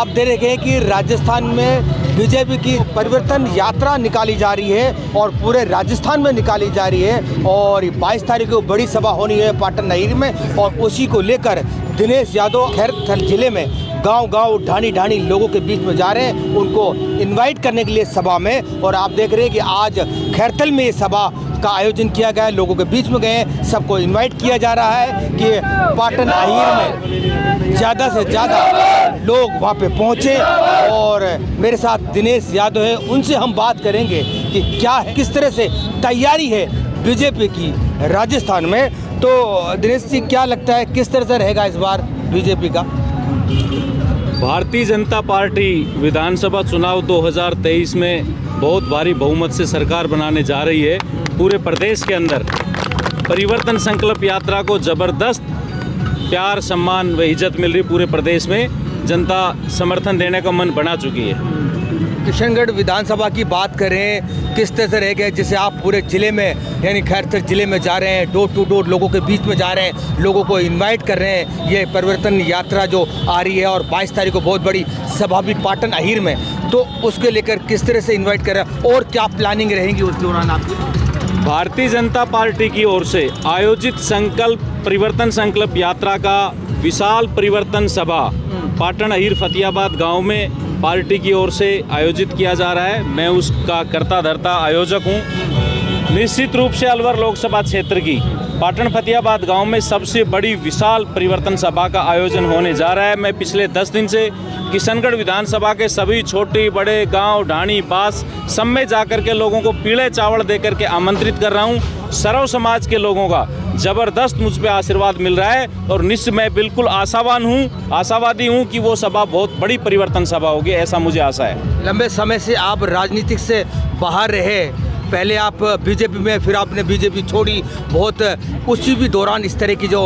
आप देख रहे हैं कि राजस्थान में बीजेपी की परिवर्तन यात्रा निकाली जा रही है और पूरे राजस्थान में निकाली जा रही है और 22 तारीख को बड़ी सभा होनी है पाटन नहीर में और उसी को लेकर दिनेश यादव खैरथल जिले में गांव-गांव ढाणी लोगों के बीच में जा रहे हैं उनको इनवाइट करने के लिए सभा में। और आप देख रहे हैं कि आज खैरथल में ये सभा का आयोजन किया गया है, लोगों के बीच में गए, सबको इनवाइट किया जा रहा है कि पाटन नहीर में ज़्यादा से ज़्यादा लोग वहाँ पे पहुँचे। और मेरे साथ दिनेश यादव है, उनसे हम बात करेंगे कि क्या है, किस तरह से तैयारी है बीजेपी की राजस्थान में। तो दिनेश जी, क्या लगता है किस तरह से रहेगा इस बार बीजेपी का? भारतीय जनता पार्टी विधानसभा चुनाव 2023 में बहुत भारी बहुमत से सरकार बनाने जा रही है। पूरे प्रदेश के अंदर परिवर्तन संकल्प यात्रा को ज़बरदस्त प्यार, सम्मान व इज्जत मिल रही। पूरे प्रदेश में जनता समर्थन देने का मन बना चुकी है। किशनगढ़ विधानसभा की बात करें, किस तरह से रह गए, जैसे आप पूरे ज़िले में यानी खैरथल जिले में जा रहे हैं, डोर टू डोर लोगों के बीच में जा रहे हैं, लोगों को इनवाइट कर रहे हैं, ये परिवर्तन यात्रा जो आ रही है और 22 तारीख को बहुत बड़ी सभा भी पाटन नहीर में, तो उसके लेकर किस तरह से इन्वाइट कर रहे हैं और क्या प्लानिंग रहेंगी उस दौरान आपकी? भारतीय जनता पार्टी की ओर से आयोजित परिवर्तन संकल्प यात्रा का विशाल परिवर्तन सभा पाटन नहीर फतियाबाद गांव में पार्टी की ओर से आयोजित किया जा रहा है। मैं उसका कर्ता धर्ता आयोजक हूं। निश्चित रूप से अलवर लोकसभा क्षेत्र की पाटन फतियाबाद गांव में सबसे बड़ी विशाल परिवर्तन सभा का आयोजन होने जा रहा है। मैं पिछले 10 दिन से किशनगढ़ विधानसभा के सभी छोटे बड़े गांव, ढाणी, पास सब में जाकर के लोगों को पीले चावल देकर के आमंत्रित कर रहा हूं। सर्व समाज के लोगों का ज़बरदस्त मुझ पे आशीर्वाद मिल रहा है और निश्चित मैं बिल्कुल आशावादी हूं कि वो सभा बहुत बड़ी परिवर्तन सभा होगी, ऐसा मुझे आशा है। लंबे समय से आप राजनीतिक से बाहर रहे, पहले आप बीजेपी में, फिर आपने बीजेपी छोड़ी, बहुत उसी भी दौरान इस तरह की जो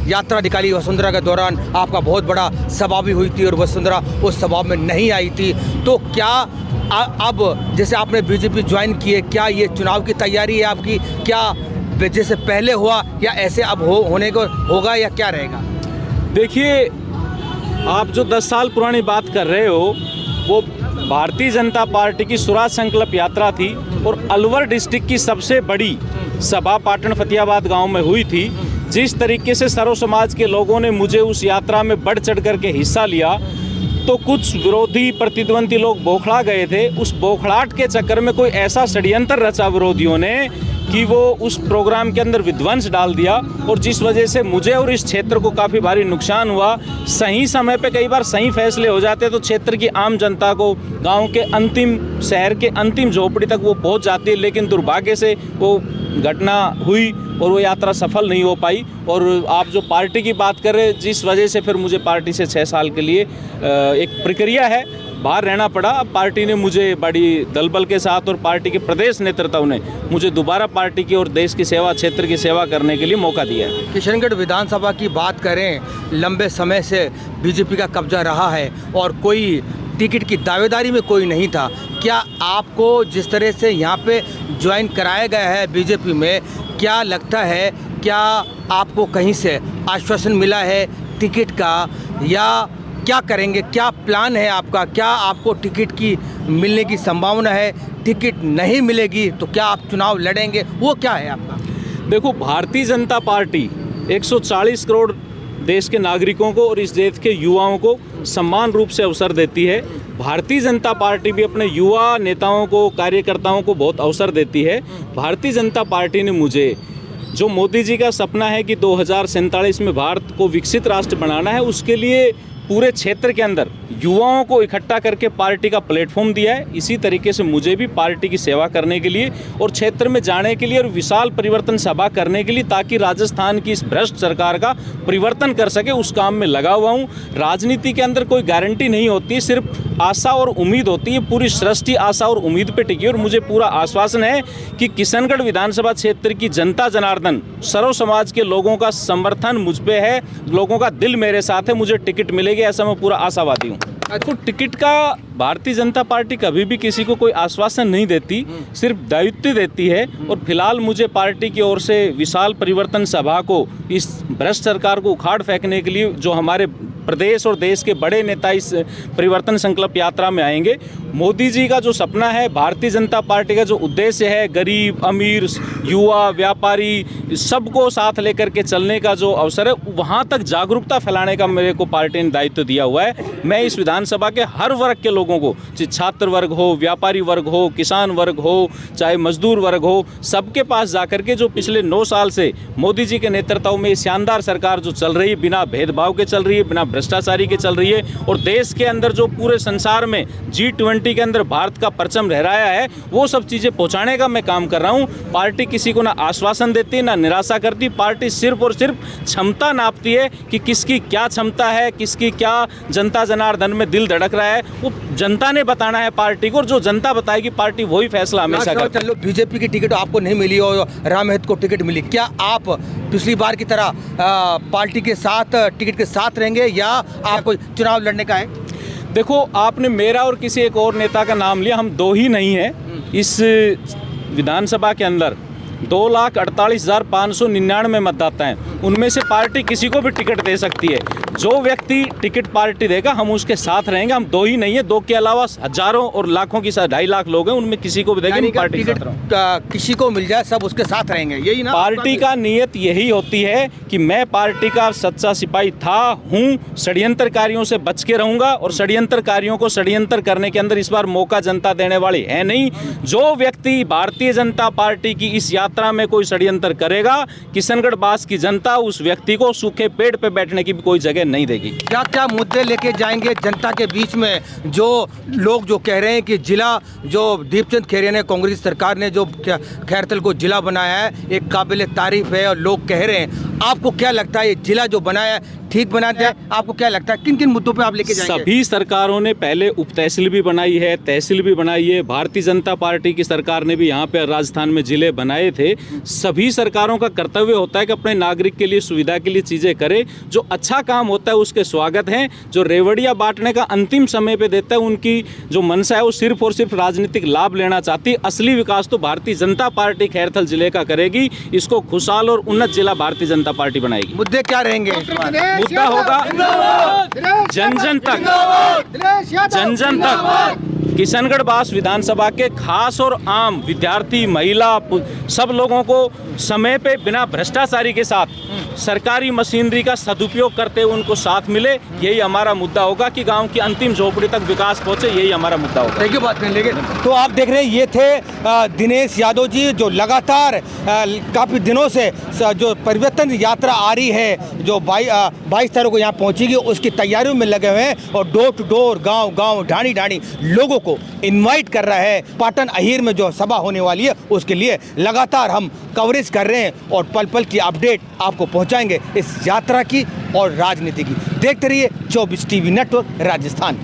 यात्रा निकाली वसुंधरा के दौरान आपका बहुत बड़ा सभा भी हुई थी और वसुंधरा उस सभा में नहीं आई थी। तो क्या अब जैसे आपने बीजेपी ज्वाइन की है, क्या ये चुनाव की तैयारी है आपकी, क्या जैसे पहले हुआ या ऐसे अब होने को होगा या क्या रहेगा? देखिए, आप जो 10 साल पुरानी बात कर रहे हो वो भारतीय जनता पार्टी की स्वराज संकल्प यात्रा थी और अलवर डिस्ट्रिक्ट की सबसे बड़ी सभा पाटन फतियाबाद गांव में हुई थी। जिस तरीके से सर्व समाज के लोगों ने मुझे उस यात्रा में बढ़ चढ़ करके हिस्सा लिया, तो कुछ विरोधी प्रतिद्वंदी लोग बौखला गए थे। उस बौखलाहट के चक्कर में कोई ऐसा षड्यंत्र रचा विरोधियों ने कि वो उस प्रोग्राम के अंदर विध्वंस डाल दिया और जिस वजह से मुझे और इस क्षेत्र को काफ़ी भारी नुकसान हुआ। सही समय पे कई बार सही फैसले हो जाते तो क्षेत्र की आम जनता को गांव के अंतिम, शहर के अंतिम झोपड़ी तक वो पहुंच जाती है, लेकिन दुर्भाग्य से वो घटना हुई और वो यात्रा सफल नहीं हो पाई। और आप जो पार्टी की बात कर रहे हैं, जिस वजह से फिर मुझे पार्टी से 6 साल के लिए एक प्रक्रिया है बाहर रहना पड़ा। पार्टी ने मुझे बड़ी दलबल के साथ और पार्टी के प्रदेश नेतृत्व ने मुझे दोबारा पार्टी की और देश की सेवा, क्षेत्र की सेवा करने के लिए मौका दिया है। किशनगढ़ विधानसभा की बात करें, लंबे समय से बीजेपी का कब्जा रहा है और कोई टिकट की दावेदारी में कोई नहीं था। क्या आपको जिस तरह से यहाँ पे ज्वाइन कराया गया है बीजेपी में, क्या लगता है, क्या आपको कहीं से आश्वासन मिला है टिकट का, या क्या करेंगे, क्या प्लान है आपका? क्या आपको टिकट की मिलने की संभावना है? टिकट नहीं मिलेगी तो क्या आप चुनाव लड़ेंगे, वो क्या है आपका? देखो, भारतीय जनता पार्टी 140 करोड़ देश के नागरिकों को और इस देश के युवाओं को समान रूप से अवसर देती है। भारतीय जनता पार्टी भी अपने युवा नेताओं को, कार्यकर्ताओं को बहुत अवसर देती है। भारतीय जनता पार्टी ने मुझे, जो मोदी जी का सपना है कि 2047 में भारत को विकसित राष्ट्र बनाना है, उसके लिए पूरे क्षेत्र के अंदर युवाओं को इकट्ठा करके पार्टी का प्लेटफॉर्म दिया है। इसी तरीके से मुझे भी पार्टी की सेवा करने के लिए और क्षेत्र में जाने के लिए और विशाल परिवर्तन सभा करने के लिए, ताकि राजस्थान की इस भ्रष्ट सरकार का परिवर्तन कर सके, उस काम में लगा हुआ हूँ। राजनीति के अंदर कोई गारंटी नहीं होती, सिर्फ आशा और उम्मीद होती है। पूरी सृष्टि आशा और उम्मीद पे टिकी और मुझे पूरा आश्वासन है कि किशनगढ़ विधानसभा क्षेत्र की जनता जनार्दन, सर्व समाज के लोगों का समर्थन मुझ पे है, लोगों का दिल मेरे साथ है, मुझे टिकट मिलेगी, ऐसा मैं पूरा आशावादी हूँ। तो टिकट का भारतीय जनता पार्टी कभी भी किसी को कोई आश्वासन नहीं देती, सिर्फ दायित्व देती है। और फिलहाल मुझे पार्टी की ओर से विशाल परिवर्तन सभा को, इस भ्रष्ट सरकार को उखाड़ फेंकने के लिए, जो हमारे प्रदेश और देश के बड़े नेता इस परिवर्तन संकल्प यात्रा में आएंगे। मोदी जी का जो सपना है, भारतीय जनता पार्टी का जो उद्देश्य है, गरीब अमीर युवा व्यापारी सबको साथ लेकर के चलने का जो अवसर है, वहाँ तक जागरूकता फैलाने का मेरे को पार्टी ने दायित्व दिया हुआ है। मैं इस विधानसभा के हर वर्ग के लोगों को, चाहे छात्र वर्ग हो, व्यापारी वर्ग हो, किसान वर्ग हो, चाहे मजदूर वर्ग हो, सबके पास जाकर के जो पिछले 9 साल से मोदी जी के नेतृत्व में शानदार सरकार जो चल रही है, बिना भेदभाव के चल रही है, बिना भ्रष्टाचारी के चल रही है, और देश के अंदर जो पूरे संसार में G20 के अंदर भारत का परचम लहराया है, वो सब चीज़ें पहुंचाने का मैं काम कर रहा हूं। पार्टी किसी को ना आश्वासन देती है, ना निराशा करती। पार्टी सिर्फ और सिर्फ क्षमता नापती है कि किसकी क्या क्षमता है, किसकी क्या जनता जनार्दन में दिल धड़क रहा है, वो जनता ने बताना है पार्टी को, और जो जनता बताएगी पार्टी वही फैसला हमेशा करती है। चलो, बीजेपी की टिकट आपको नहीं मिली और राम हेत को टिकट मिली, क्या आप पिछली बार की तरह पार्टी के साथ, टिकट के साथ रहेंगे या आपको चुनाव लड़ने का है? देखो, आपने मेरा और किसी एक और नेता का नाम लिया, हम 2 ही नहीं हैं इस विधानसभा के अंदर। 2,48,599 मतदाता हैं, उनमें से पार्टी किसी को भी टिकट दे सकती है। जो व्यक्ति टिकट पार्टी देगा हम उसके साथ रहेंगे। हम 2 ही नहीं है, 2 के अलावा हजारों और लाखों की 2.5 लाख लोग हैं, उनमें किसी को भी देंगे पार्टी टिकट किसी को मिल जाए सब उसके साथ रहेंगे, यही ना? पार्टी का नियत यही होती है कि मैं पार्टी का सच्चा सिपाही था, हूँ, षड्यंत्रकारियों से बच के रहूंगा, और षड्यंत्रकारियों को षड्यंत्र करने के अंदर इस बार मौका जनता देने वाली है नहीं। जो व्यक्ति भारतीय जनता पार्टी की इस यात्रा में कोई षड्यंत्र करेगा, किशनगढ़ बास की जनता उस व्यक्ति को सूखे पेड़ पे बैठने की भी कोई जगह नहीं देगी। क्या क्या मुद्दे लेके जाएंगे जनता के बीच में? जो लोग जो कह रहे हैं कि जिला जो दीपचंद खेरिया ने, कांग्रेस सरकार ने जो खैरथल को जिला बनाया है, एक काबिल तारीफ है, और लोग कह रहे हैं, आपको क्या लगता है ये जिला जो बनाया है ठीक बना दिया? आपको क्या लगता है किन किन मुद्दों पे आप लेके जाएंगे? सभी सरकारों ने पहले उप तहसील भी बनाई है, तहसील भी बनाई है। भारतीय जनता पार्टी की सरकार ने भी यहाँ पे राजस्थान में जिले बनाए थे। सभी सरकारों का कर्तव्य होता है कि अपने नागरिक के लिए, सुविधा के लिए चीज़ें करे। जो अच्छा काम होता है उसके स्वागत हैं। जो रेवड़ियाँ बांटने का अंतिम समय पे देता है, उनकी जो मनसा है वो सिर्फ और सिर्फ राजनीतिक लाभ लेना चाहती है। असली विकास तो भारतीय जनता पार्टी खैरथल जिले का करेगी। इसको खुशहाल और उन्नत जिला भारतीय जनता पार्टी बनाएगी। मुद्दे क्या रहेंगे? मुद्दा होगा जन जन तक किशनगढ़ बास विधानसभा के खास और आम विद्यार्थी, महिला, सब लोगों को समय पे बिना भ्रष्टाचारी के साथ सरकारी मशीनरी का सदुपयोग करते हुए उनको साथ मिले। यही हमारा मुद्दा होगा कि गांव की अंतिम झोपड़ी तक विकास पहुंचे, यही हमारा मुद्दा होगा। थैंक यू बात करने लगे। तो आप देख रहे हैं, ये थे दिनेश यादव जी, जो लगातार काफ़ी दिनों से जो परिवर्तन यात्रा आ रही है, जो 22 तारीख को यहाँ पहुँचेगी, उसकी तैयारियों में लगे हुए हैं, और डोर टू डोर, गांव गांव, ढाणी ढाणी लोगों को इनवाइट कर रहा है। पाटन अहीर में जो सभा होने वाली है उसके लिए लगातार हम कवरेज कर रहे हैं, और पल पल की अपडेट आपको पहुंचाएंगे इस यात्रा की और राजनीति की। देखते रहिए 24 टीवी नेटवर्क राजस्थान।